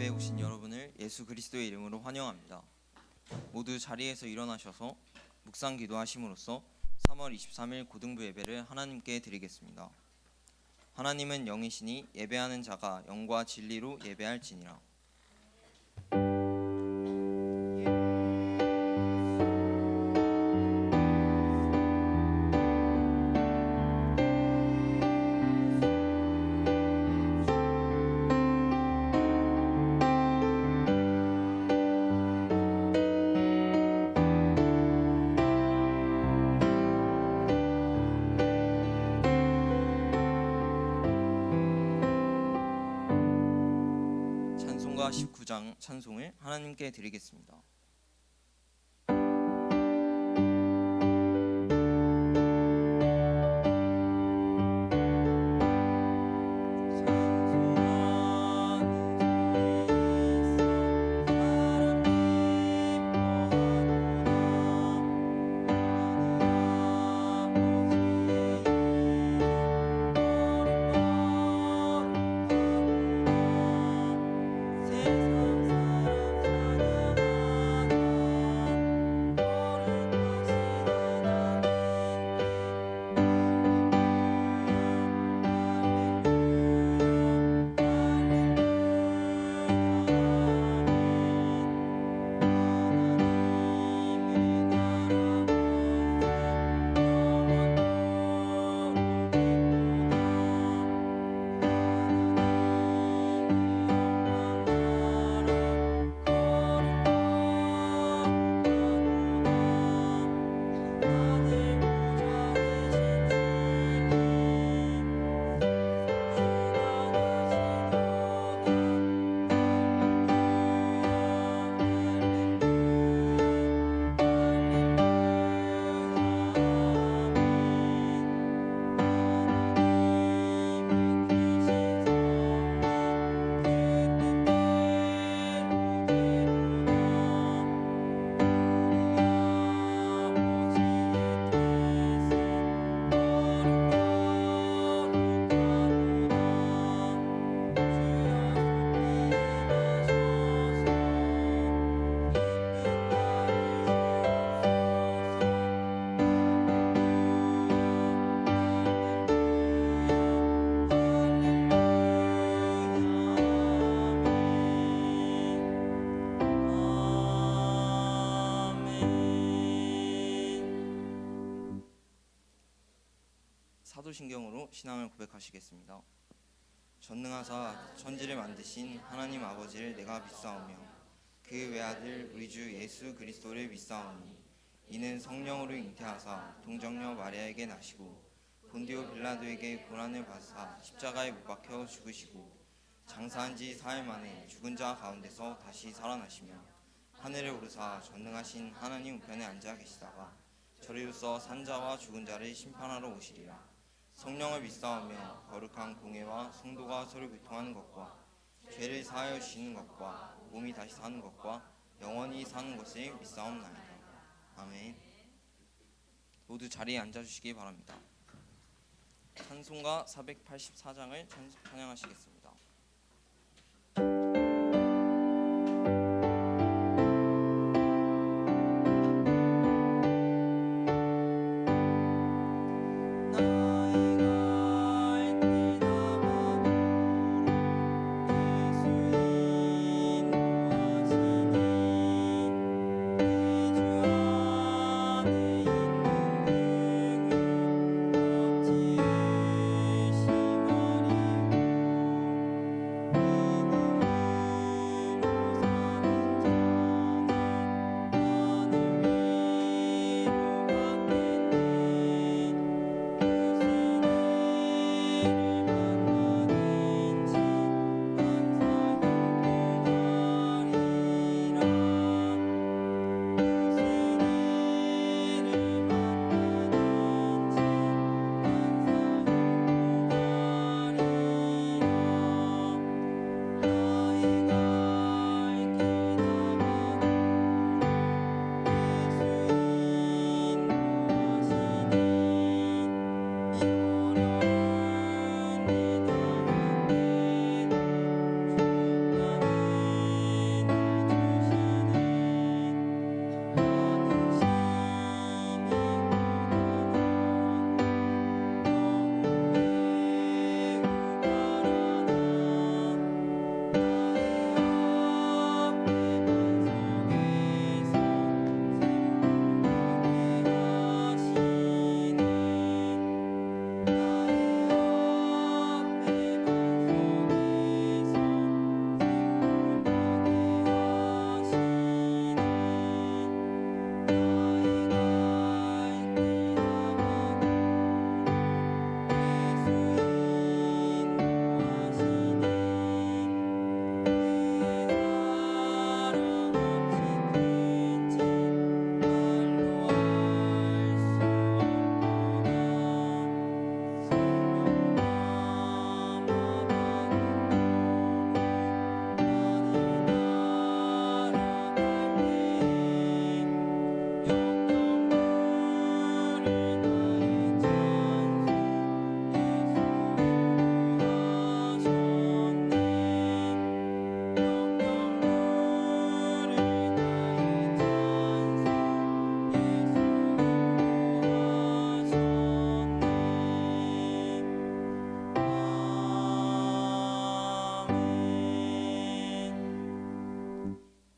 예배에 오신 여러분을 예수 그리스도의 이름으로 환영합니다. 모두 자리에서 일어나셔서 묵상 기도하심으로써 3월 23일 고등부 예배를 하나님께 드리겠습니다. 하나님은 영이시니 예배하는 자가 영과 진리로 예배할지니라. 찬송가 19장 찬송을 하나님께 드리겠습니다. 사도신경으로 신앙을 고백하시겠습니다. 전능하사 천지를 만드신 하나님 아버지를 내가 믿사오며 그 외아들 우리 주 예수 그리스도를 믿사오니 이는 성령으로 잉태하사 동정녀 마리아에게 나시고 본디오 빌라도에게 고난을 받으사 십자가에 못 박혀 죽으시고 장사한 지 4일 만에 죽은 자 가운데서 다시 살아나시며 하늘에 오르사 전능하신 하나님 우편에 앉아 계시다가 저리로서 산자와 죽은 자를 심판하러 오시리라. 성령을 믿사오며 거룩한 공회와 성도가 서로 교통하는 것과 죄를 사하여 주시는 것과 몸이 다시 사는 것과 영원히 사는 것을 믿사옵나이다. 아멘. 모두 자리에 앉아주시기 바랍니다. 찬송가 484장을 찬양하시겠습니다.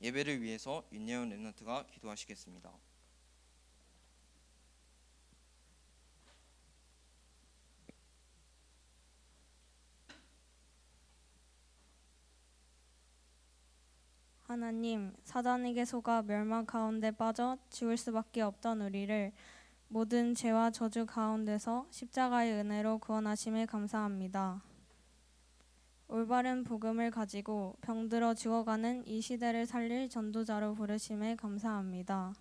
예배를 위해서 윤예원 랩런트가 기도하시겠습니다. 하나님, 사단에게 속아 멸망 가운데 빠져 죽을 수밖에 없던 우리를 모든 죄와 저주 가운데서 십자가의 은혜로 구원하심에 감사합니다. 올바른 복음을 가지고 병들어 죽어가는 이 시대를 살릴 전도자로 부르심에 감사합니다.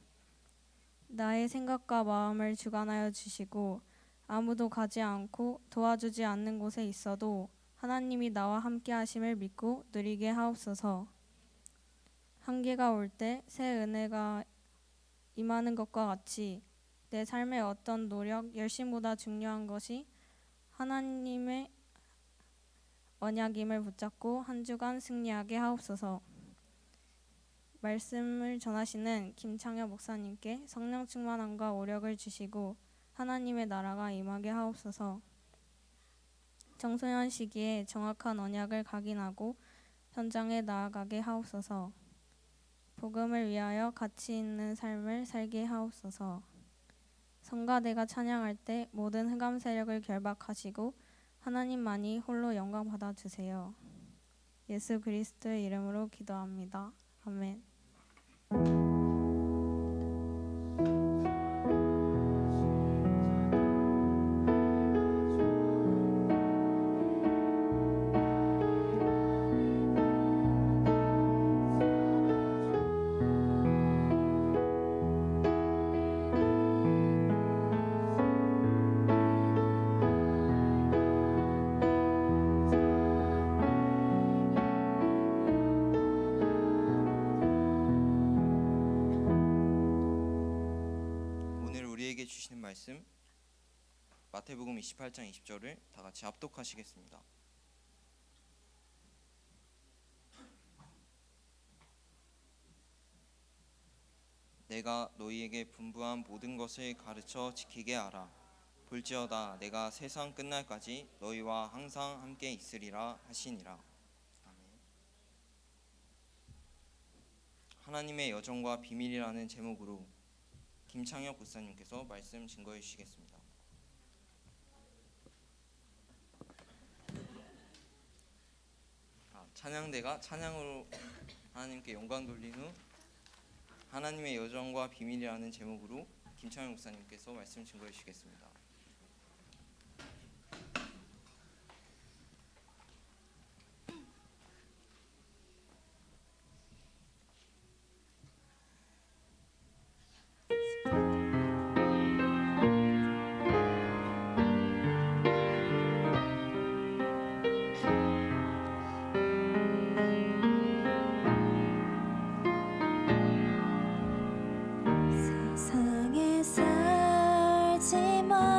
나의 생각과 마음을 주관하여 주시고 아무도 가지 않고 도와주지 않는 곳에 있어도 하나님이 나와 함께 하심을 믿고 누리게 하옵소서. 한계가 올 때 새 은혜가 임하는 것과 같이 내 삶의 어떤 노력, 열심보다 중요한 것이 하나님의 언약임을 붙잡고 한 주간 승리하게 하옵소서. 말씀을 전하시는 김창엽 목사님께 성령 충만함과 오력을 주시고 하나님의 나라가 임하게 하옵소서. 청소년 시기에 정확한 언약을 각인하고 현장에 나아가게 하옵소서. 복음을 위하여 가치 있는 삶을 살게 하옵소서. 성가대가 찬양할 때 모든 흑암 세력을 결박하시고 하나님만이 홀로 영광 받아주세요. 예수 그리스도의 이름으로 기도합니다. 아멘. 주시는 말씀 마태복음 28장 20절을 다 같이 합독하시겠습니다. 내가 너희에게 분부한 모든 것을 가르쳐 지키게 하라. 볼지어다 내가 세상 끝날까지 너희와 항상 함께 있으리라 하시니라. 아멘. 하나님의 여정과 비밀이라는 제목으로 김창엽 목사님께서 말씀 증거해 주시겠습니다. 찬양대가 찬양으로 하나님께 영광 돌린 후 하나님의 여정과 비밀이라는 제목으로 김창엽 목사님께서 말씀 증거해 주시겠습니다. 세상에 살지만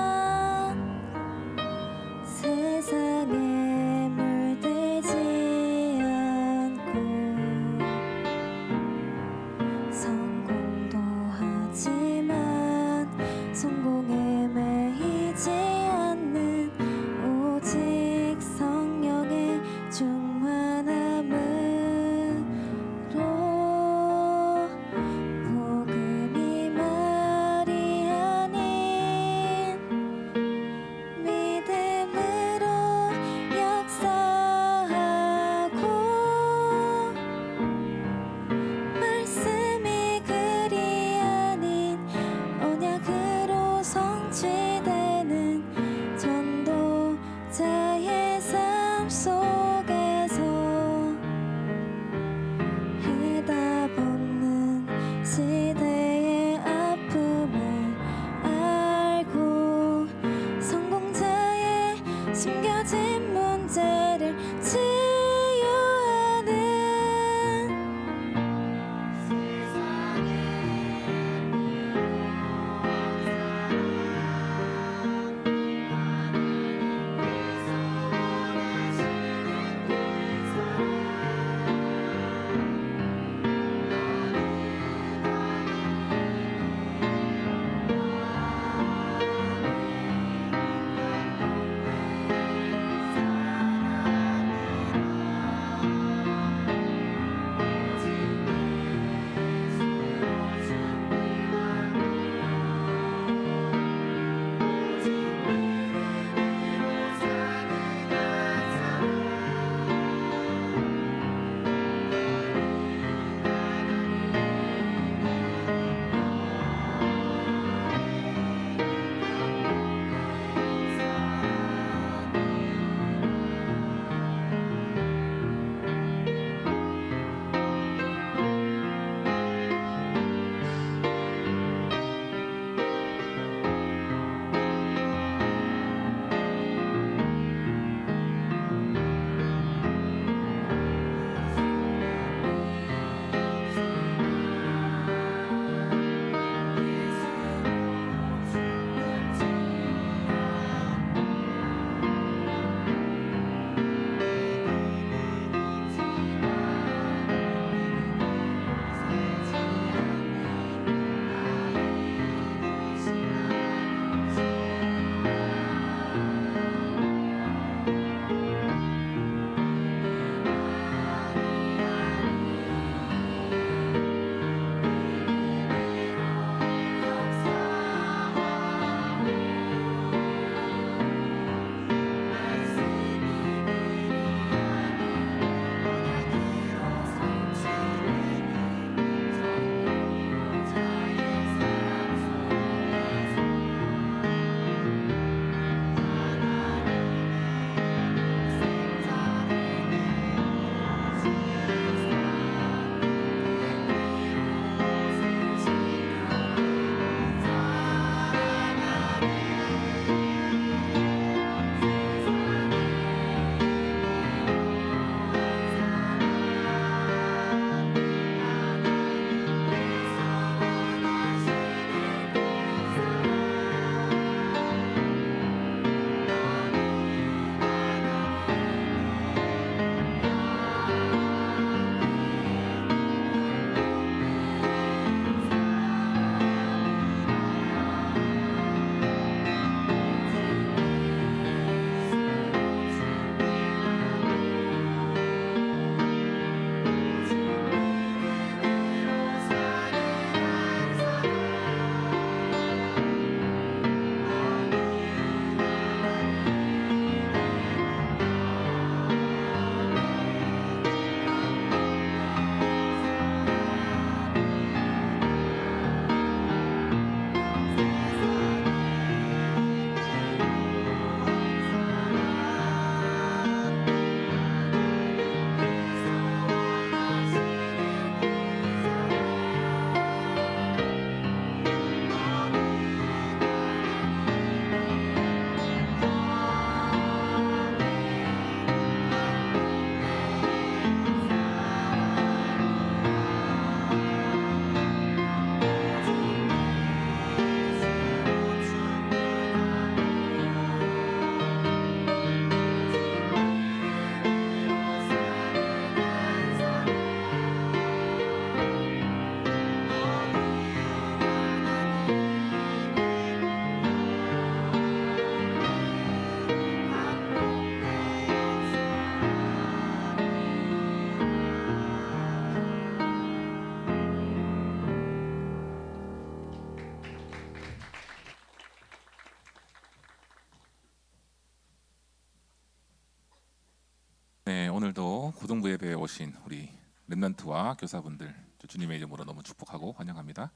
오신 우리 렘넌트와 교사분들 주님의 이름으로 너무 축복하고 환영합니다.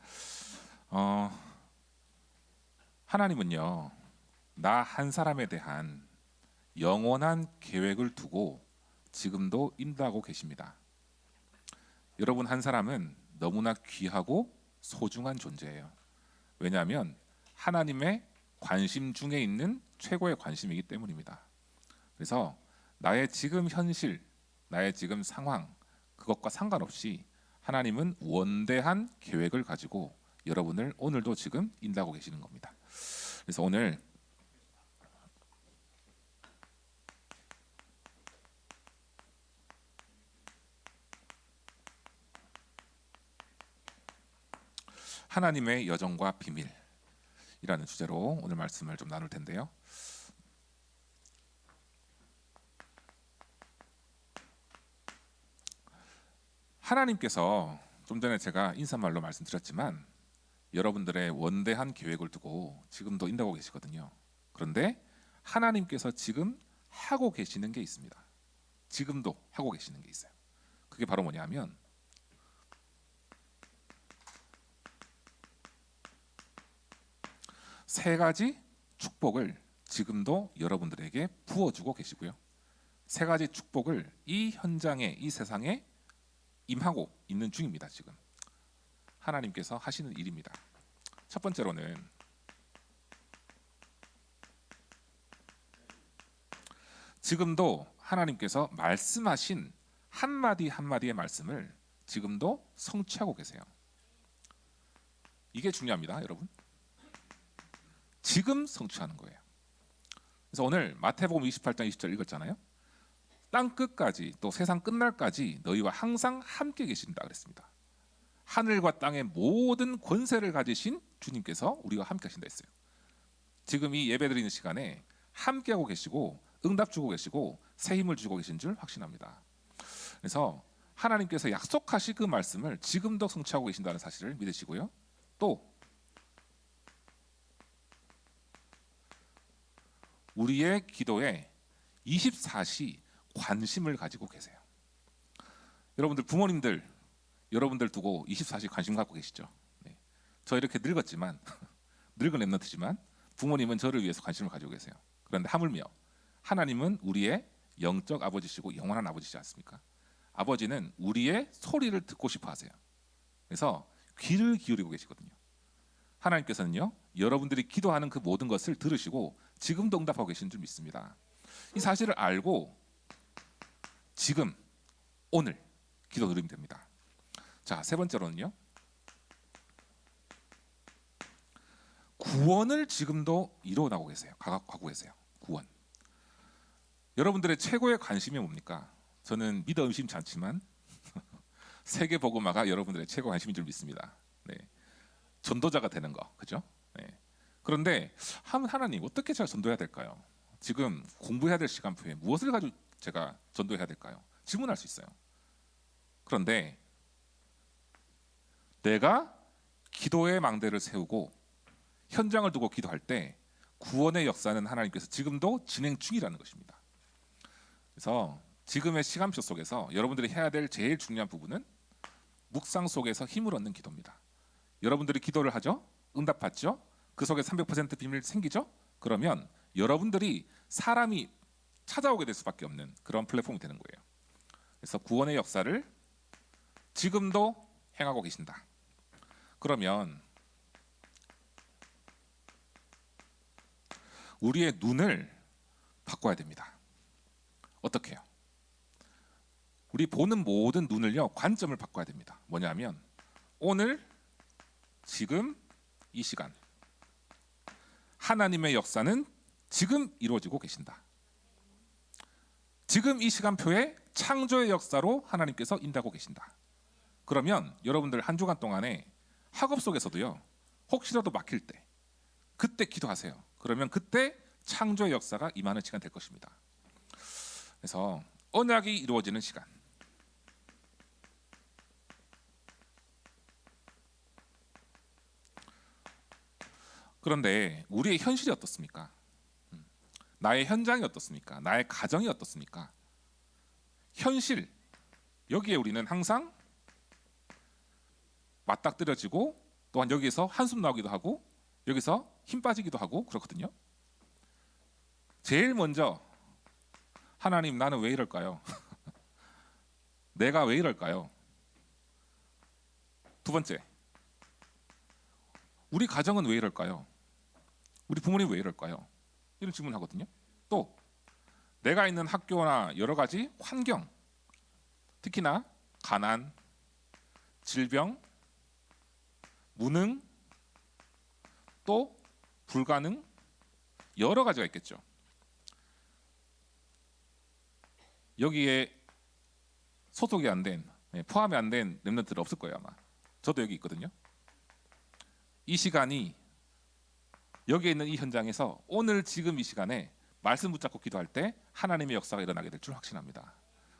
하나님은요, 나 한 사람에 대한 영원한 계획을 두고 지금도 인도하고 계십니다. 여러분 한 사람은 너무나 귀하고 소중한 존재예요. 왜냐하면 하나님의 관심 중에 있는 최고의 관심이기 때문입니다. 그래서 나의 지금 현실, 나의 지금 상황, 그것과 상관없이 하나님은 원대한 계획을 가지고 여러분을 오늘도 지금 인도하고 계시는 겁니다. 그래서 오늘 하나님의 여정과 비밀이라는 주제로 오늘 말씀을 좀 나눌 텐데요. 하나님께서 좀 전에 제가 인사말로 말씀드렸지만 여러분들의 원대한 계획을 두고 지금도 인도하고 계시거든요. 그런데 하나님께서 지금 하고 계시는 게 있습니다. 지금도 하고 계시는 게 있어요. 그게 바로 뭐냐면 세 가지 축복을 지금도 여러분들에게 부어주고 계시고요. 세 가지 축복을 이 현장에, 이 세상에 임하고 있는 중입니다. 지금 하나님께서 하시는 일입니다. 첫 번째로는 지금도 하나님께서 말씀하신 한마디 한마디의 말씀을 지금도 성취하고 계세요. 이게 중요합니다, 여러분. 지금 성취하는 거예요. 그래서 오늘 마태복음 28장 20절 읽었잖아요. 땅 끝까지 또 세상 끝날까지 너희와 항상 함께 계신다 그랬습니다. 하늘과 땅의 모든 권세를 가지신 주님께서 우리와 함께 하신다 했어요. 지금 이 예배드리는 시간에 함께하고 계시고 응답 주고 계시고 새 힘을 주고 계신 줄 확신합니다. 그래서 하나님께서 약속하신 그 말씀을 지금도 성취하고 계신다는 사실을 믿으시고요. 또 우리의 기도에 24시 관심을 가지고 계세요. 여러분들 부모님들 여러분들 두고 24시 관심 갖고 계시죠? 네. 저 이렇게 늙었지만 늙은 렘넌트지만 부모님은 저를 위해서 관심을 가지고 계세요. 그런데 하물며 하나님은 우리의 영적 아버지시고 영원한 아버지시지 않습니까? 아버지는 우리의 소리를 듣고 싶어 하세요. 그래서 귀를 기울이고 계시거든요. 하나님께서는요, 여러분들이 기도하는 그 모든 것을 들으시고 지금도 응답하고 계신 줄 믿습니다. 이 사실을 알고 지금 오늘 기도 드리면 됩니다. 자, 세 번째로는요, 구원을 지금도 이루어나가고 계세요. 가고 계세요. 구원. 여러분들의 최고의 관심이 뭡니까? 저는 믿어 의심치 않지만 세계 복음화가 여러분들의 최고 관심인 줄 믿습니다. 네. 전도자가 되는 거, 그죠? 네. 그런데 하나님 어떻게 제가 전도해야 될까요? 지금 공부해야 될 시간표에 무엇을 가지고 제가 전도해야 될까요? 질문할 수 있어요. 그런데 내가 기도의 망대를 세우고 현장을 두고 기도할 때 구원의 역사는 하나님께서 지금도 진행 중이라는 것입니다. 그래서 지금의 시간표 속에서 여러분들이 해야 될 제일 중요한 부분은 묵상 속에서 힘을 얻는 기도입니다. 여러분들이 기도를 하죠? 응답받죠? 그 속에 300% 비밀 생기죠? 그러면 여러분들이 사람이 찾아오게 될 수밖에 없는 그런 플랫폼이 되는 거예요. 그래서 구원의 역사를 지금도 행하고 계신다. 그러면 우리의 눈을 바꿔야 됩니다. 어떻게 해요? 우리 보는 모든 눈을요, 관점을 바꿔야 됩니다. 뭐냐면 오늘 지금 이 시간 하나님의 역사는 지금 이루어지고 계신다. 지금 이 시간표에 창조의 역사로 하나님께서 인도하고 계신다. 그러면 여러분들 한 주간 동안에 학업 속에서도요, 혹시라도 막힐 때 그때 기도하세요. 그러면 그때 창조의 역사가 임하는 시간 될 것입니다. 그래서 언약이 이루어지는 시간, 그런데 우리의 현실이 어떻습니까? 나의 현장이 어떻습니까? 나의 가정이 어떻습니까? 현실, 여기에 우리는 항상 맞닥뜨려지고 또한 여기에서 한숨 나오기도 하고 여기서 힘 빠지기도 하고 그렇거든요. 제일 먼저 하나님 나는 왜 이럴까요? 내가 왜 이럴까요? 두 번째, 우리 가정은 왜 이럴까요? 우리 부모님 왜 이럴까요? 이런 질문하거든요. 또 내가 있는 학교나 여러 가지 환경, 특히나 가난, 질병, 무능, 또 불가능, 여러 가지가 있겠죠. 여기에 소속이 안 된, 포함이 안 된 렘넌트들 없을 거예요 아마. 저도 여기 있거든요. 이 시간이 여기에 있는 이 현장에서 오늘 지금 이 시간에 말씀 붙잡고 기도할 때 하나님의 역사가 일어나게 될 줄 확신합니다.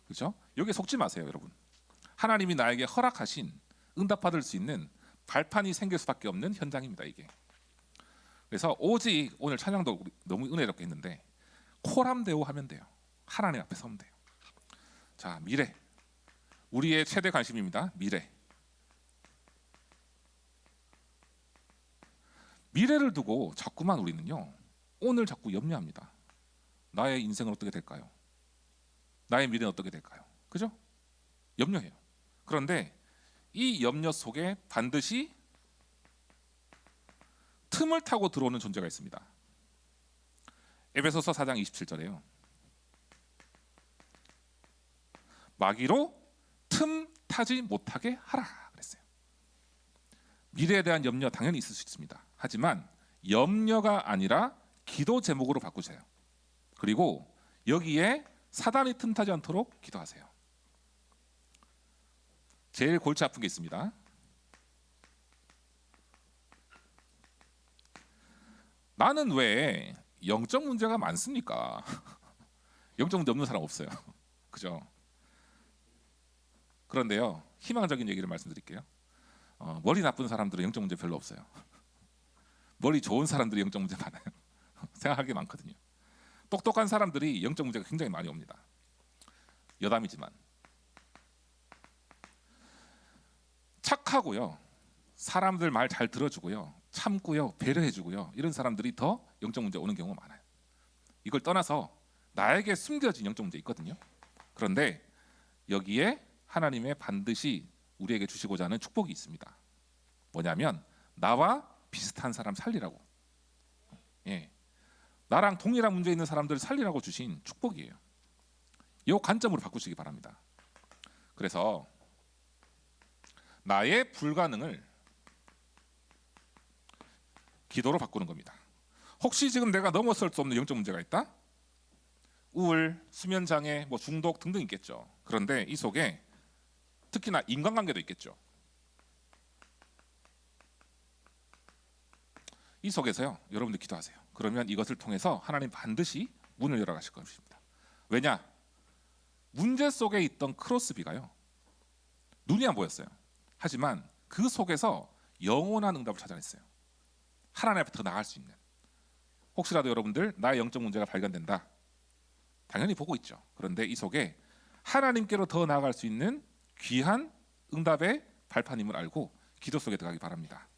그렇죠? 여기에 속지 마세요, 여러분. 하나님이 나에게 허락하신 응답받을 수 있는 발판이 생길 수밖에 없는 현장입니다, 이게. 그래서 오직 오늘 찬양도 너무 은혜롭게 했는데 코람데오 하면 돼요. 하나님 앞에 서면 돼요. 자, 미래. 우리의 최대 관심입니다. 미래. 미래를 두고 자꾸만 우리는요, 오늘 자꾸 염려합니다. 나의 인생은 어떻게 될까요? 나의 미래는 어떻게 될까요? 그죠? 염려해요. 그런데 이 염려 속에 반드시 틈을 타고 들어오는 존재가 있습니다. 에베소서 4장 27절에요. 마귀로 틈 타지 못하게 하라 그랬어요. 미래에 대한 염려 당연히 있을 수 있습니다. 하지만 염려가 아니라 기도 제목으로 바꾸세요. 그리고 여기에 사단이 틈타지 않도록 기도하세요. 제일 골치 아픈 게 있습니다. 나는 왜 영적 문제가 많습니까? 영적 문제 없는 사람 없어요. 그죠? 그런데요, 희망적인 얘기를 말씀드릴게요. 머리 나쁜 사람들은 영적 문제 별로 없어요. 머리 좋은 사람들이 영적 문제 많아요. 생각할 게 많거든요. 똑똑한 사람들이 영적 문제가 굉장히 많이 옵니다. 여담이지만 착하고요, 사람들 말 잘 들어주고요, 참고요, 배려해주고요, 이런 사람들이 더 영적 문제 오는 경우가 많아요. 이걸 떠나서 나에게 숨겨진 영적 문제 있거든요. 그런데 여기에 하나님의 반드시 우리에게 주시고자 하는 축복이 있습니다. 뭐냐면 나와 비슷한 사람 살리라고, 나랑 동일한 문제 있는 사람들 살리라고 주신 축복이에요. 이 관점으로 바꾸시기 바랍니다. 그래서 나의 불가능을 기도로 바꾸는 겁니다. 혹시 지금 내가 넘어설 수 없는 영적 문제가 있다? 우울, 수면 장애, 중독 등등 있겠죠. 그런데 이 속에 특히나 인간관계도 있겠죠. 이 속에서요, 여러분들 기도하세요. 그러면 이것을 통해서 하나님 반드시 문을 열어가실 것입니다. 왜냐? 문제 속에 있던 크로스비가요, 눈이 안 보였어요. 하지만 그 속에서 영원한 응답을 찾아냈어요. 하나님 앞에 더 나갈 수 있는. 혹시라도 여러분들 나의 영적 문제가 발견된다, 당연히 보고 있죠. 그런데 이 속에 하나님께로 더 나아갈 수 있는 귀한 응답의 발판임을 알고 기도 속에 들어가기 바랍니다.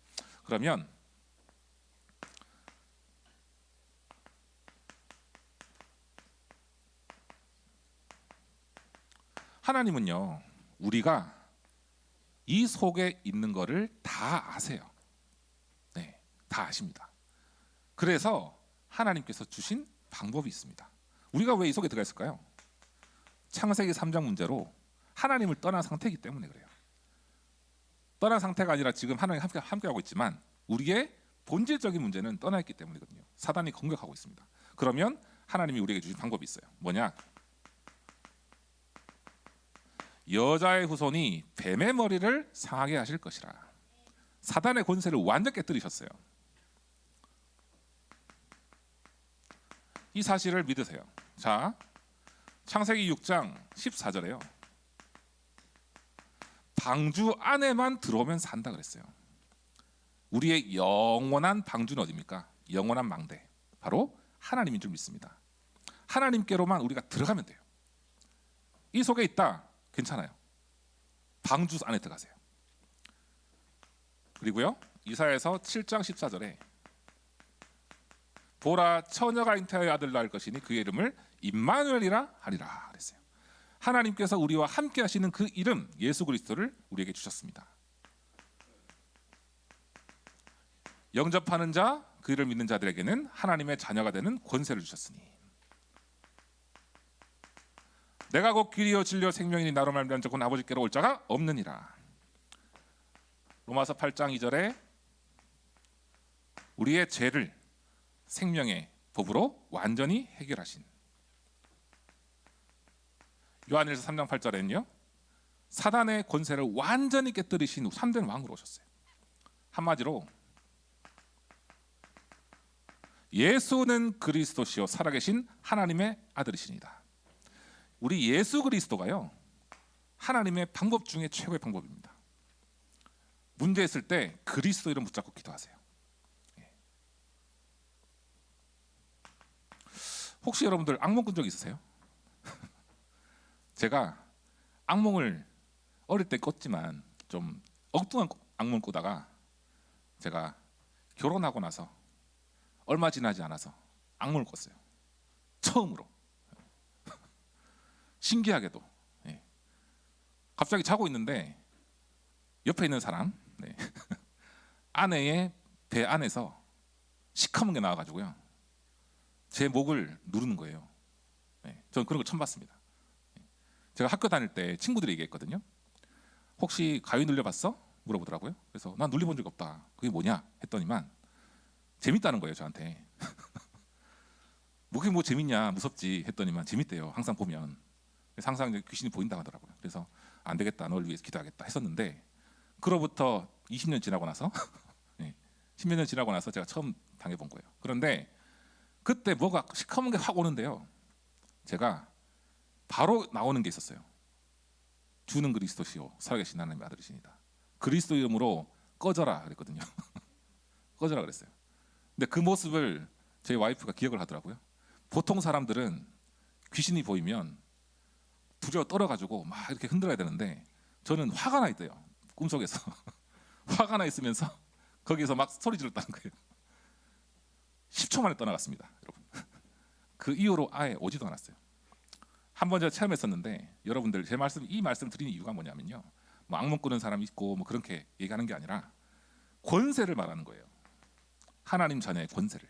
그러면 하나님은요, 우리가 이 속에 있는 거를 다 아세요. 네, 다 아십니다. 그래서 하나님께서 주신 방법이 있습니다. 우리가 왜 이 속에 들어가 있을까요? 창세기 3장 문제로 하나님을 떠난 상태이기 때문에 그래요. 떠난 상태가 아니라 지금 하나님 함께하고 있지만 우리의 본질적인 문제는 떠나 있기 때문이거든요. 사단이 공격하고 있습니다. 그러면 하나님이 우리에게 주신 방법이 있어요. 뭐냐? 여자의 후손이 뱀의 머리를 상하게 하실 것이라. 사단의 권세를 완전히 깨뜨리셨어요. 이 사실을 믿으세요. 자, 창세기 6장 14절에요. 방주 안에만 들어오면 산다 그랬어요. 우리의 영원한 방주는 어디입니까? 영원한 망대, 바로 하나님인 줄 믿습니다. 하나님께로만 우리가 들어가면 돼요. 이 속에 있다, 괜찮아요. 방주 안에 들어가세요. 그리고요 이사야서 7장 14절에 보라 처녀가 잉태하여 아들 낳을 것이니 그의 이름을 임마누엘이라 하리라 그랬어요. 하나님께서 우리와 함께 하시는 그 이름 예수 그리스도를 우리에게 주셨습니다. 영접하는 자 그를 믿는 자들에게는 하나님의 자녀가 되는 권세를 주셨으니 내가 곧 길이요 진리요 생명이니 나로 말미암아 곧 아버지께로 올 자가 없느니라. 로마서 8장 2절에 우리의 죄를 생명의 법으로 완전히 해결하신, 요한일서 3장 8절에는요 사단의 권세를 완전히 깨뜨리신 참된 왕으로 오셨어요. 한마디로 예수는 그리스도시요 살아계신 하나님의 아들이시니다. 우리 예수 그리스도가요 하나님의 방법 중에 최고의 방법입니다. 문제 있을 때 그리스도 이름 붙잡고 기도하세요. 혹시 여러분들 악몽 꾼 적 있으세요? 제가 악몽을 어릴 때 꿨지만 좀 엉뚱한 악몽 꾸다가 제가 결혼하고 나서 얼마 지나지 않아서 악몽을 꿨어요. 처음으로. 신기하게도 갑자기 자고 있는데 옆에 있는 사람 아내의 배 안에서 시커먼 게 나와가지고요 제 목을 누르는 거예요. 저는 그런 거 처음 봤습니다. 제가 학교 다닐 때 친구들이 얘기했거든요. 혹시 가위 눌려봤어? 물어보더라고요. 그래서 난 눌려본 적이 없다. 그게 뭐냐 했더니만 재밌다는 거예요 저한테. 그게 뭐 재밌냐 무섭지 했더니만 재밌대요. 항상 보면. 그래서 항상 이제 귀신이 보인다 하더라고요. 그래서 안 되겠다 널 위해서 기도하겠다 했었는데 그로부터 20년 지나고 나서 10몇 년 지나고 나서 제가 처음 당해본 거예요. 그런데 그때 뭐가 시커먼 게 확 오는데요 제가 바로 나오는 게 있었어요. 주는 그리스도시요 살아계신 하나님의 아들이시니다. 그리스도 이름으로 꺼져라 그랬거든요. 꺼져라 그랬어요. 근데 그 모습을 제 와이프가 기억을 하더라고요. 보통 사람들은 귀신이 보이면 두려워 떨어가지고 막 이렇게 흔들어야 되는데 저는 화가 나 있대요. 꿈속에서 화가 나 있으면서 거기서 막 소리 질렀다는 거예요. 10초 만에 떠나갔습니다, 여러분. 그 이후로 아예 오지도 않았어요. 한 번 제가 체험했었는데 여러분들 이 말씀 드리는 이유가 뭐냐면요. 뭐 악몽 꾸는 사람 있고 뭐 그렇게 얘기하는 게 아니라 권세를 말하는 거예요. 하나님 자녀의 권세를.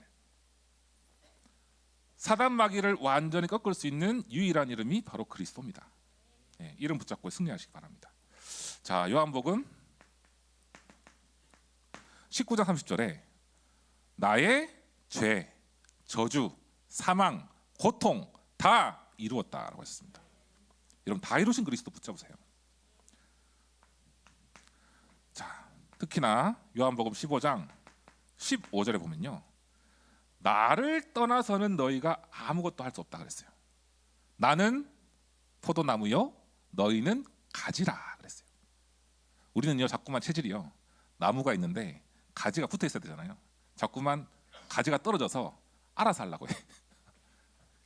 사단 마귀를 완전히 꺾을 수 있는 유일한 이름이 바로 그리스도입니다. 이름 붙잡고 승리하시기 바랍니다. 자, 요한복음 19장 30절에 나의 죄, 저주, 사망, 고통 다 이루었다라고 하셨습니다. 여러분 다 이루신 그리스도 붙잡으세요. 자, 특히나 요한복음 15장 15절에 보면요. 나를 떠나서는 너희가 아무것도 할 수 없다 그랬어요. 나는 포도나무요 너희는 가지라 그랬어요. 우리는요 자꾸만 체질이요 나무가 있는데 가지가 붙어 있어야 되잖아요. 자꾸만 가지가 떨어져서 알아서 하려고 해.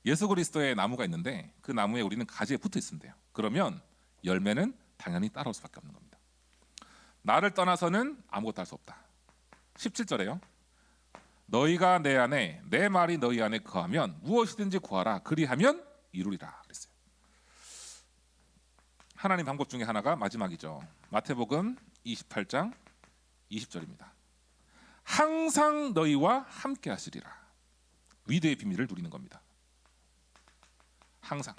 예수 그리스도의 나무가 있는데 그 나무에 우리는 가지에 붙어 있으면 돼요. 그러면 열매는 당연히 따라올 수밖에 없는 겁니다. 나를 떠나서는 아무것도 할 수 없다. 17절에요. 너희가 내 안에 내 말이 너희 안에 거하면 무엇이든지 구하라 그리하면 이루리라 그랬어요. 하나님 방법 중에 하나가 마지막이죠. 마태복음 28장 20절입니다. 항상 너희와 함께 하시리라. 위대의 비밀을 누리는 겁니다. 항상.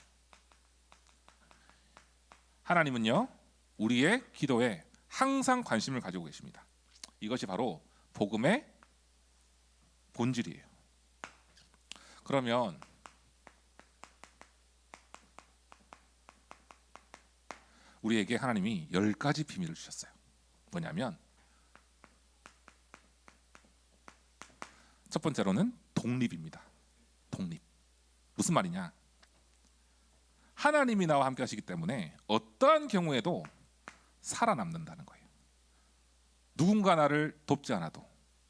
하나님은요 우리의 기도에 항상 관심을 가지고 계십니다. 이것이 바로 복음의 본질이에요. 그러면 우리에게 하나님이 10가지 비밀을 주셨어요. 뭐냐면 첫 번째로는 독립입니다. 독립. 무슨 말이냐? 하나님이 나와 함께 하시기 때문에 어떠한 경우에도 살아남는다는 거예요. 누군가 나를 돕지 않아도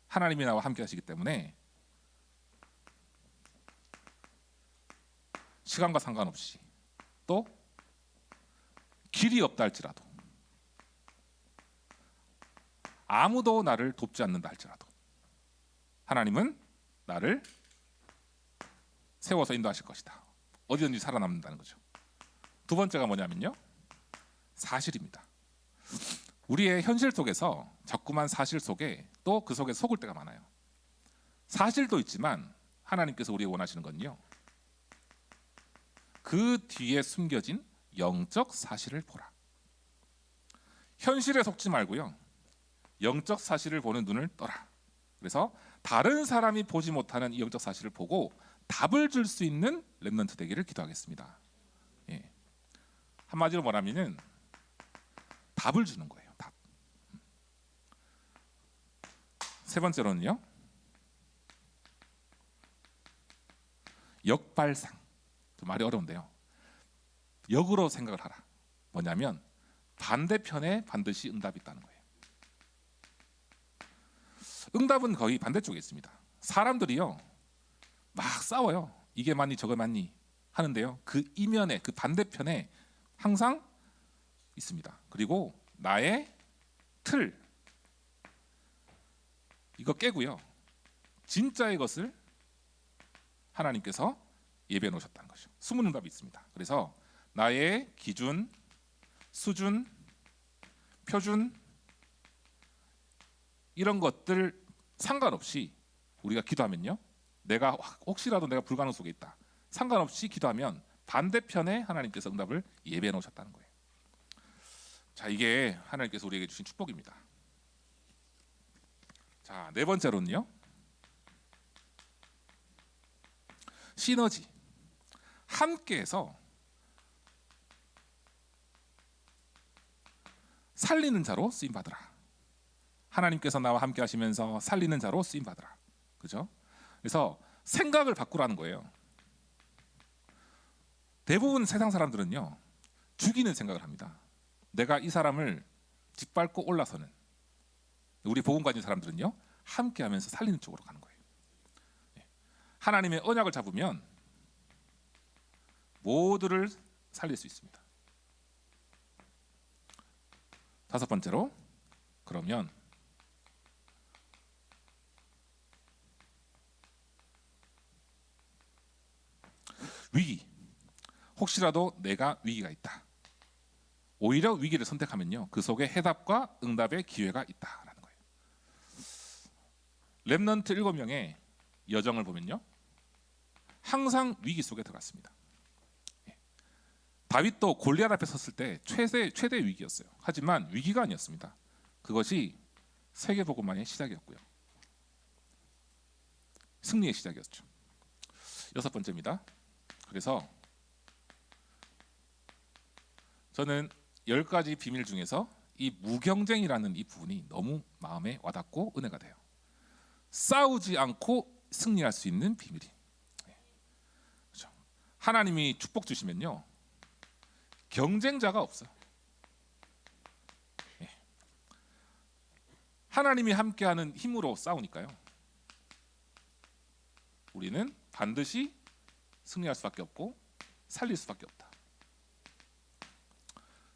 하나님이 나와 함께 하시기 때문에 시간과 상관없이 또 길이 없다 할지라도 아무도 나를 돕지 않는다 할지라도 하나님은 나를 세워서 인도하실 것이다. 어디든지 살아남는다는 거죠. 두 번째가 뭐냐면요, 사실입니다. 우리의 현실 속에서 자꾸만 사실 속에 또 그 속에 속을 때가 많아요. 사실도 있지만 하나님께서 우리가 원하시는 건요, 그 뒤에 숨겨진 영적 사실을 보라. 현실에 속지 말고요, 영적 사실을 보는 눈을 떠라. 그래서 다른 사람이 보지 못하는 이 영적 사실을 보고 답을 줄 수 있는 렘넌트 되기를 기도하겠습니다. 예. 한마디로 말하면은 답을 주는 거예요. 답. 세 번째로는요, 역발상. 좀 말이 어려운데요, 역으로 생각을 하라. 뭐냐면 반대편에 반드시 응답이 있다는 거예요. 응답은 거의 반대쪽에 있습니다. 사람들이요 막 싸워요. 이게 맞니 저게 맞니 하는데요, 그 이면에, 그 반대편에 항상 있습니다. 그리고 나의 틀, 이거 깨고요, 진짜의 것을 하나님께서 예배해 놓으셨다는 것이죠. 숨은 응답이 있습니다. 그래서 나의 기준, 수준, 표준, 이런 것들 상관없이 우리가 기도하면요, 내가 혹시라도 내가 불가능 속에 있다, 상관없이 기도하면 반대편에 하나님께서 응답을 예배해 놓으셨다는 거예요. 자, 이게 하나님께서 우리에게 주신 축복입니다. 자, 네 번째로는요, 시너지. 함께해서 살리는 자로 쓰임 받으라. 하나님께서 나와 함께 하시면서 살리는 자로 쓰임 받으라. 그죠? 그래서 생각을 바꾸라는 거예요. 대부분 세상 사람들은요, 죽이는 생각을 합니다. 내가 이 사람을 짓밟고 올라서는, 우리 복음 가진 사람들은요, 함께 하면서 살리는 쪽으로 가는 거예요. 하나님의 언약을 잡으면 모두를 살릴 수 있습니다. 다섯 번째로, 그러면 위기. 혹시라도 내가 위기가 있다, 오히려 위기를 선택하면요, 그 속에 해답과 응답의 기회가 있다라는 거예요. 렘넌트 7명의 여정을 보면요, 항상 위기 속에 들어갔습니다. 다윗도 골리앗 앞에 섰을 때 최대 위기였어요. 하지만 위기가 아니었습니다. 그것이 세계복음만의 시작이었고요, 승리의 시작이었죠. 여섯 번째입니다. 그래서 저는 10가지 비밀 중에서 이 무경쟁이라는 이 부분이 너무 마음에 와닿고 은혜가 돼요. 싸우지 않고 승리할 수 있는 비밀이. 그렇죠. 하나님이 축복 주시면요, 경쟁자가 없어요. 하나님이 함께하는 힘으로 싸우니까요, 우리는 반드시 승리할 수밖에 없고 살릴 수밖에 없다.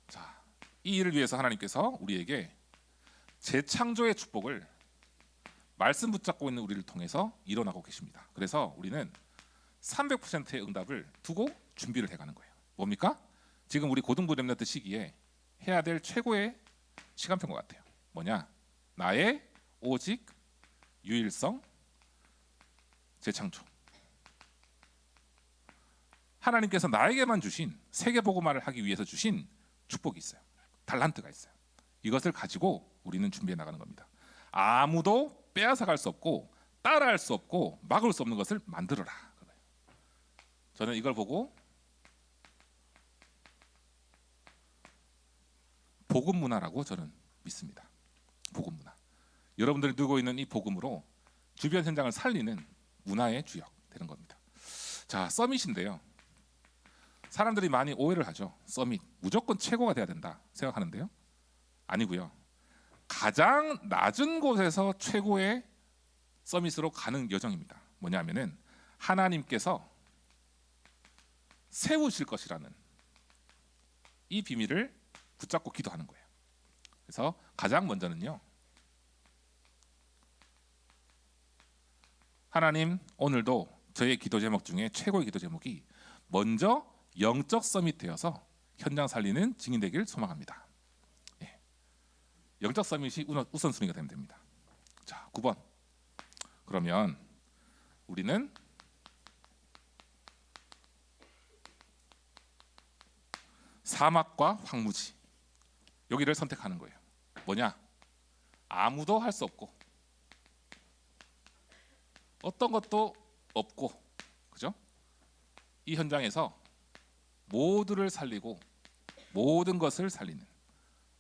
자, 이 일을 위해서 하나님께서 우리에게 재창조의 축복을 말씀 붙잡고 있는 우리를 통해서 일어나고 계십니다. 그래서 우리는 300%의 응답을 두고 준비를 해가는 거예요. 뭡니까? 지금 우리 고등부 렘넌트 시기에 해야 될 최고의 시간표인 것 같아요. 뭐냐? 나의 오직 유일성 재창조. 하나님께서 나에게만 주신 세계복음화를 하기 위해서 주신 축복이 있어요. 달란트가 있어요. 이것을 가지고 우리는 준비해 나가는 겁니다. 아무도 빼앗아갈 수 없고 따라할 수 없고 막을 수 없는 것을 만들어라. 저는 이걸 보고 복음 문화라고 저는 믿습니다. 복음 문화. 여러분들이 누고 있는 이 복음으로 주변 현장을 살리는 문화의 주역 되는 겁니다. 자, 서밋인데요. 사람들이 많이 오해를 하죠. 서밋 무조건 최고가 돼야 된다 생각하는데요, 아니고요. 가장 낮은 곳에서 최고의 서밋으로 가는 여정입니다. 뭐냐면은 하나님께서 세우실 것이라는 이 비밀을 붙잡고 기도하는 거예요. 그래서 가장 먼저는요, 하나님, 오늘도 저의 기도 제목 중에 최고의 기도 제목이 먼저 영적 서밋 되어서 현장 살리는 증인 되길 소망합니다. 예. 영적 서밋이 우선순위가 되면 됩니다. 자, 9번. 그러면 우리는 사막과 황무지, 여기를 선택하는 거예요. 뭐냐? 아무도 할 수 없고 어떤 것도 없고, 그죠? 이 현장에서 모두를 살리고 모든 것을 살리는,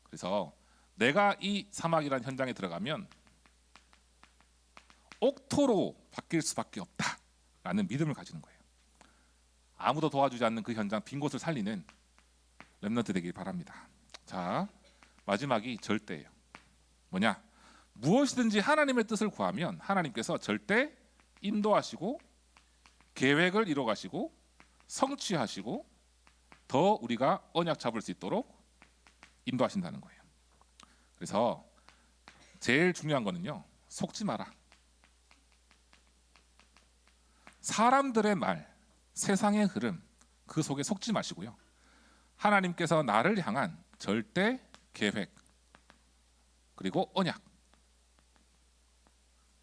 그래서 내가 이 사막이라는 현장에 들어가면 옥토로 바뀔 수밖에 없다라는 믿음을 가지는 거예요. 아무도 도와주지 않는 그 현장, 빈 곳을 살리는 렘넌트 되길 바랍니다. 자, 마지막이 절대예요. 뭐냐? 무엇이든지 하나님의 뜻을 구하면 하나님께서 절대 인도하시고 계획을 이뤄가시고 성취하시고 더 우리가 언약 잡을 수 있도록 인도하신다는 거예요. 그래서 제일 중요한 거는요, 속지 마라. 사람들의 말, 세상의 흐름, 그 속에 속지 마시고요, 하나님께서 나를 향한 절대 계획 그리고 언약,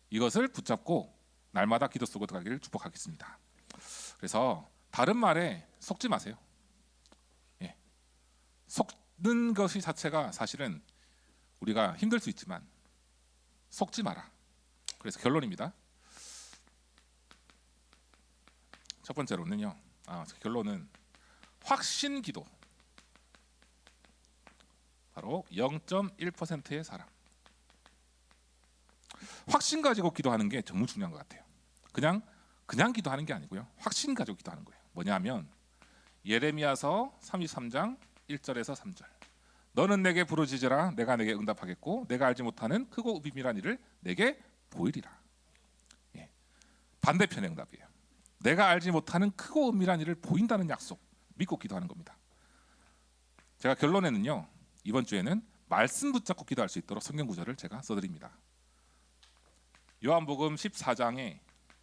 이것을 붙잡고 날마다 기도 속으로 들어가기를 축복하겠습니다. 그래서 다른 말에 속지 마세요. 예. 속는 것이 자체가 사실은 우리가 힘들 수 있지만 속지 마라. 그래서 결론입니다. 첫 번째로는요, 결론은 확신 기도, 바로 0.1%의 사람. 확신 가지고 기도하는 게 정말 중요한 것 같아요. 그냥 기도하는 게 아니고요, 확신 가지고 기도하는 거예요. 뭐냐면 예레미야서 33장 1절에서 3절. 너는 내게 부르짖으라, 내가 내게 응답하겠고 내가 알지 못하는 크고 비밀한 일을 내게 보이리라. 예. 반대편의 응답이에요. 내가 알지 못하는 크고 은밀한 일을 보인다는 약속 믿고 기도하는 겁니다. 제가 결론에는요, 이번 주에는 말씀 붙잡고 기도할 수 있도록 성경 구절을 제가 써드립니다. 요한복음 14장의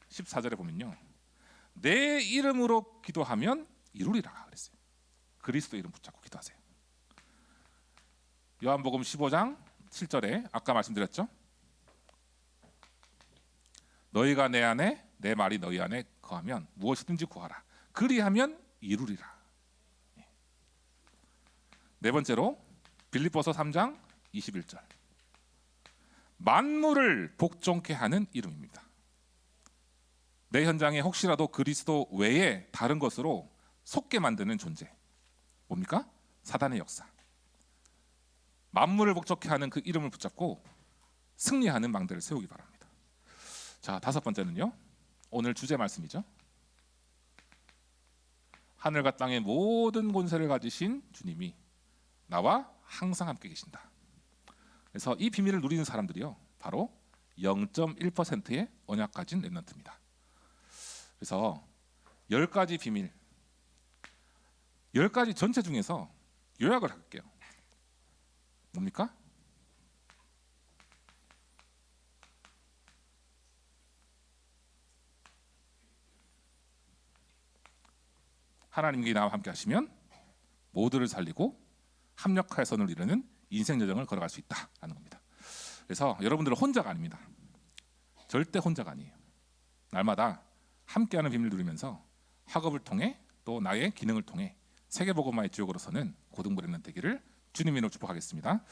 14절에 보면요, 내 이름으로 기도하면 이루리라 그랬어요. 그리스도 이름 붙잡고 기도하세요. 요한복음 15장 7절에 아까 말씀드렸죠, 너희가 내 안에 내 말이 너희 안에 거하면 무엇이든지 구하라, 그리하면 이루리라. 네 번째로 빌립보서 3장 21절, 만물을 복종케 하는 이름입니다. 내 현장에 혹시라도 그리스도 외에 다른 것으로 속게 만드는 존재, 뭡니까? 사단의 역사. 만물을 복종케 하는 그 이름을 붙잡고 승리하는 망대를 세우기 바랍니다. 자, 다섯 번째는요, 오늘 주제 말씀이죠. 하늘과 땅의 모든 권세를 가지신 주님이 나와 항상 함께 계신다. 그래서 이 비밀을 누리는 사람들이요, 바로 0.1%의 언약 가진 렘넌트입니다. 그래서 10가지 비밀, 10가지 전체 중에서 요약을 할게요. 뭡니까? 하나님께 나와 함께 하시면 모두를 살리고 합력하여 선을 이루는 인생 여정을 걸어갈 수 있다라는 겁니다. 그래서 여러분들은 혼자가 아닙니다. 절대 혼자가 아니에요. 날마다 함께하는 비밀을 누리면서 학업을 통해 또 나의 기능을 통해 세계복음화의 지역으로서는 고등부 렘넌트 되기를 주님의 이름으로 축복하겠습니다.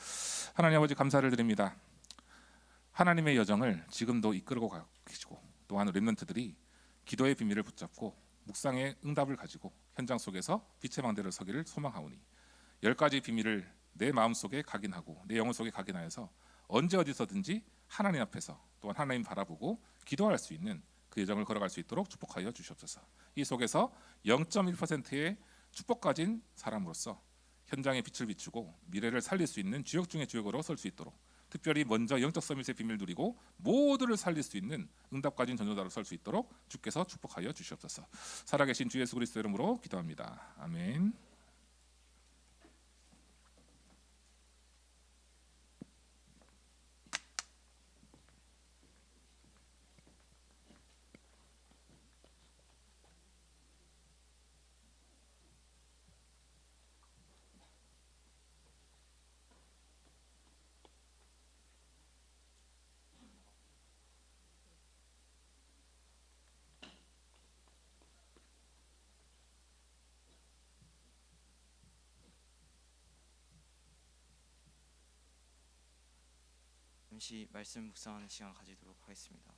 하나님 아버지, 감사를 드립니다. 하나님의 여정을 지금도 이끌고 가고 계시고, 또한 렘넌트들이 기도의 비밀을 붙잡고 묵상의 응답을 가지고 현장 속에서 빛의 망대를 서기를 소망하오니, 10가지 비밀을 내 마음속에 각인하고 내 영혼 속에 각인하여서 언제 어디서든지 하나님 앞에서 또한 하나님 바라보고 기도할 수 있는 그 여정을 걸어갈 수 있도록 축복하여 주시옵소서. 이 속에서 0.1%의 축복 가진 사람으로서 현장에 빛을 비추고 미래를 살릴 수 있는 주역 중의 주역으로 설 수 있도록, 특별히 먼저 영적 서밋의 비밀을 누리고 모두를 살릴 수 있는 응답 가진 전도자로 설 수 있도록 주께서 축복하여 주시옵소서. 살아계신 주 예수 그리스도 이름으로 기도합니다. 아멘. 잠시 말씀 묵상하는 시간 가지도록 하겠습니다.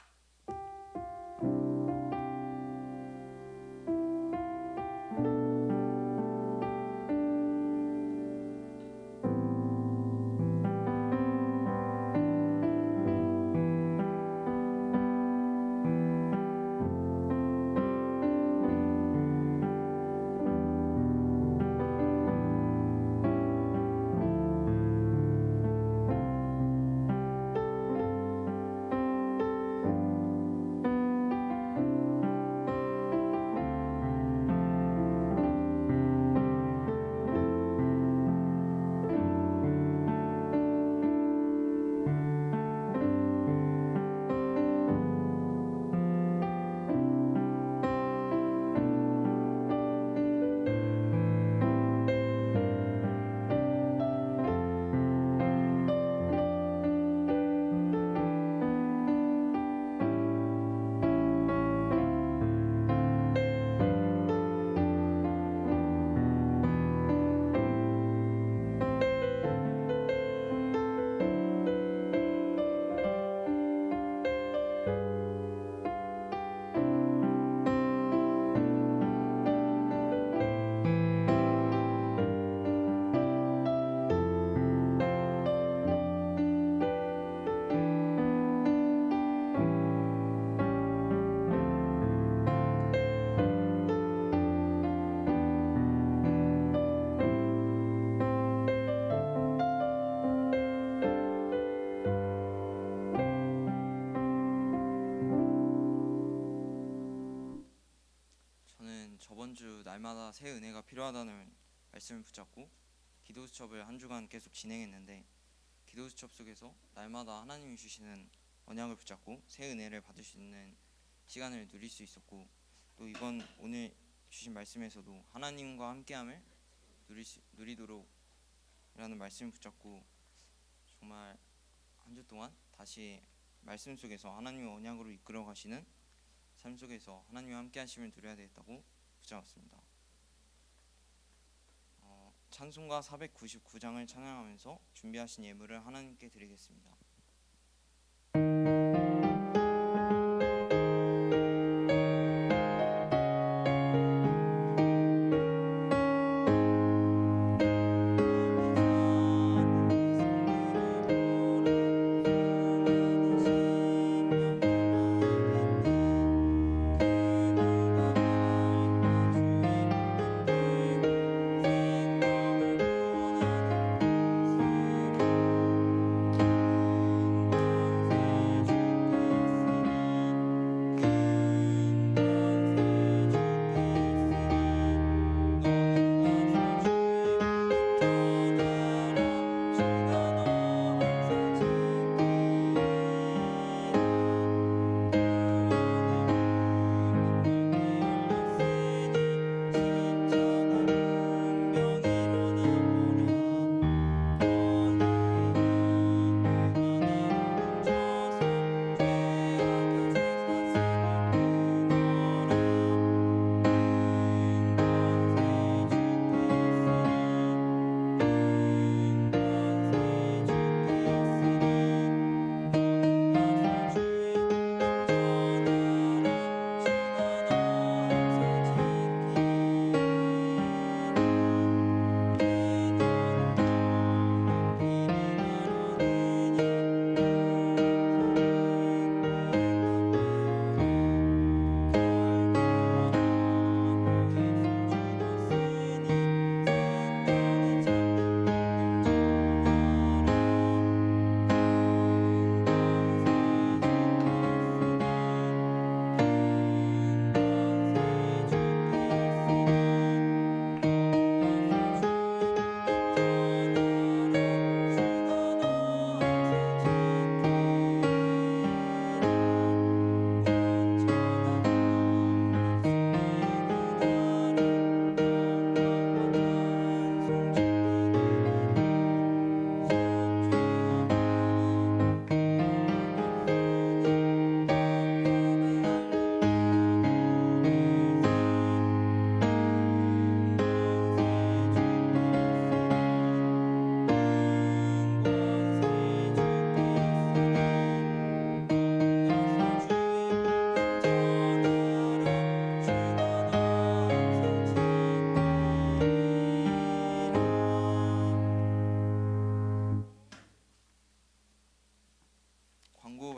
저는 저번 주 날마다 새 은혜가 필요하다는 말씀을 붙잡고 기도 수첩을 한 주간 계속 진행했는데, 기도 수첩 속에서 날마다 하나님이 주시는 언약을 붙잡고 새 은혜를 받을 수 있는 시간을 누릴 수 있었고, 또 이번 오늘 주신 말씀에서도 하나님과 함께함을 누리도록 라는 말씀을 붙잡고 정말 한 주 동안 다시 말씀 속에서 하나님의 언약으로 이끌어 가시는 삶 속에서 하나님과 함께 하심을 누려야 되겠다고 붙잡았습니다. 찬송가 499장을 찬양하면서 준비하신 예물을 하나님께 드리겠습니다.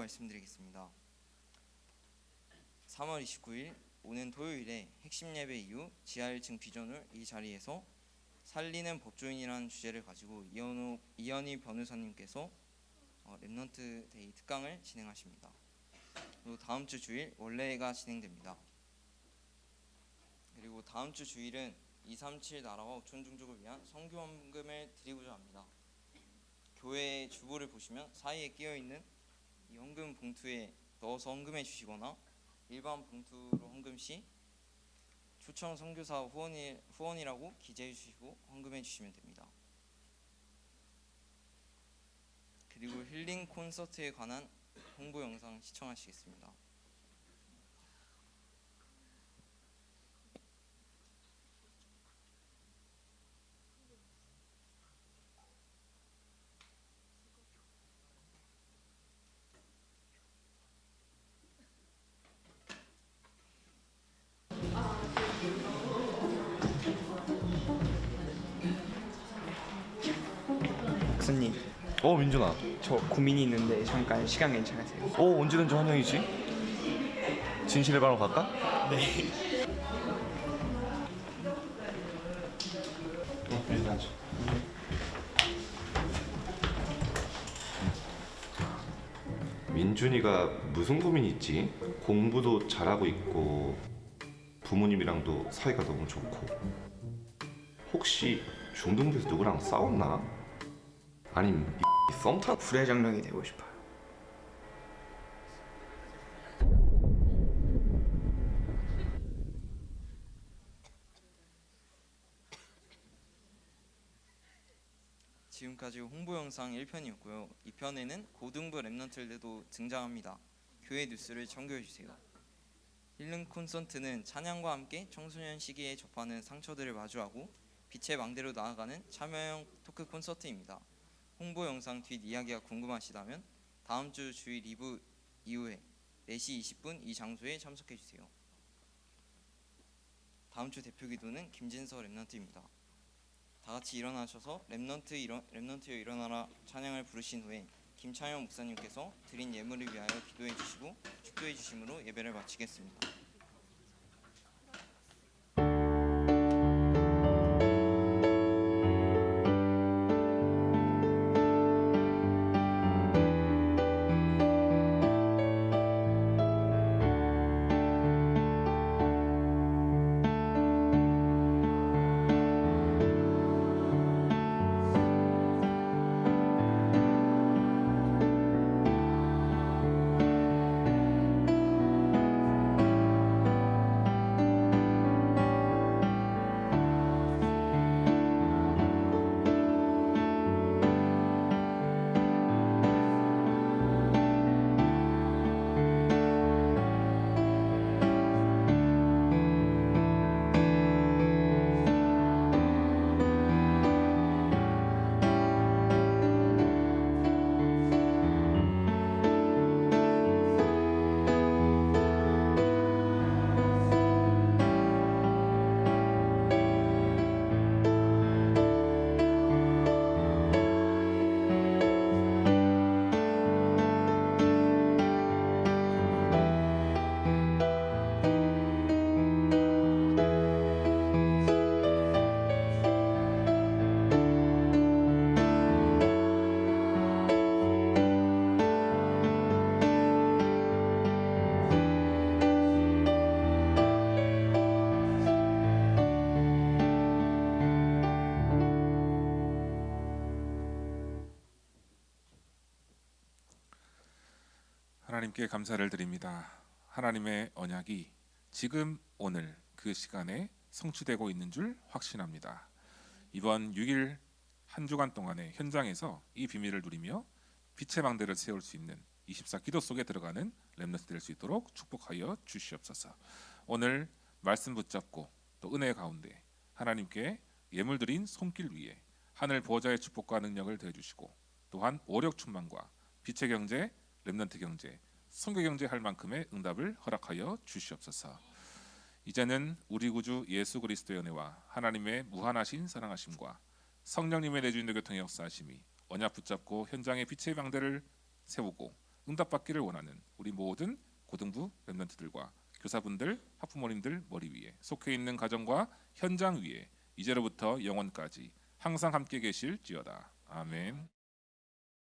말씀드리겠습니다. 3월 29일 오는 토요일에 핵심 예배 이후 지하 1층 비전홀 이 자리에서 살리는 법조인이라는 주제를 가지고 이현희 변호사님께서 렘넌트 데이 특강을 진행하십니다. 그리고 다음 주 주일 원래가 진행됩니다. 그리고 다음 주 주일은 237 나라와 5천 종족을 위한 선교 헌금을 드리고자 합니다. 교회 주보를 보시면 사이에 끼어 있는 이 헌금 봉투에 넣어서 헌금해 주시거나 일반 봉투로 헌금 시 초청 선교사 후원이라고 기재해 주시고 헌금해 주시면 됩니다. 그리고 힐링 콘서트에 관한 홍보 영상 시청하시겠습니다. 박사님, 민준아. 저 고민이 있는데 잠깐 시간 괜찮으세요? 언제든지 환영이지. 진실의 방으로 갈까? 네. 민준이가 무슨 고민이 있지? 공부도 잘하고 있고 부모님이랑도 사이가 너무 좋고 혹시 중등부에서 누구랑 싸웠나? 아니면 썸 타? 부대장령이 되고 싶어요. 지금까지 홍보 영상 1편이었고요. 2편에는 고등부 렘넌트들도 등장합니다. 교회 뉴스를 참고해 주세요. 힐링 콘서트는 찬양과 함께 청소년 시기에 접하는 상처들을 마주하고 빛의 망대로 나아가는 참여형 토크 콘서트입니다. 홍보 영상 뒷이야기가 궁금하시다면 다음 주 주일 2부 이후에 4시 20분 이 장소에 참석해 주세요. 다음 주 대표 기도는 김진서 렘넌트입니다. 다 같이 일어나셔서 렘넌트여 일어나라 찬양을 부르신 후에 김창현 목사님께서 드린 예물을 위하여 기도해 주시고 축도해 주심으로 예배를 마치겠습니다. 하나님께 감사를 드립니다. 하나님의 언약이 지금 오늘 그 시간에 성취되고 있는 줄 확신합니다. 이번 6일 한 주간 동안의 현장에서 이 비밀을 누리며 빛의 망대를 세울 수 있는 24 기도 속에 들어가는 렘넌트 될 수 있도록 축복하여 주시옵소서. 오늘 말씀 붙잡고 또 은혜 가운데 하나님께 예물 드린 손길 위에 하늘 보호자의 축복과 능력을 더해 주시고 또한 오력 충만과 빛의 경제, 렘넌트 경제, 선교 경제 할 만큼의 응답을 허락하여 주시옵소서. 이제는 우리 구주 예수 그리스도의 은혜와 하나님의 무한하신 사랑하심과 성령님의 내주인의 교통의 역사하심이 언약 붙잡고 현장의 빛의 망대를 세우고 응답받기를 원하는 우리 모든 고등부 랩런트들과 교사분들, 학부모님들 머리 위에 속해 있는 가정과 현장 위에 이제로부터 영원까지 항상 함께 계실지어다. 아멘.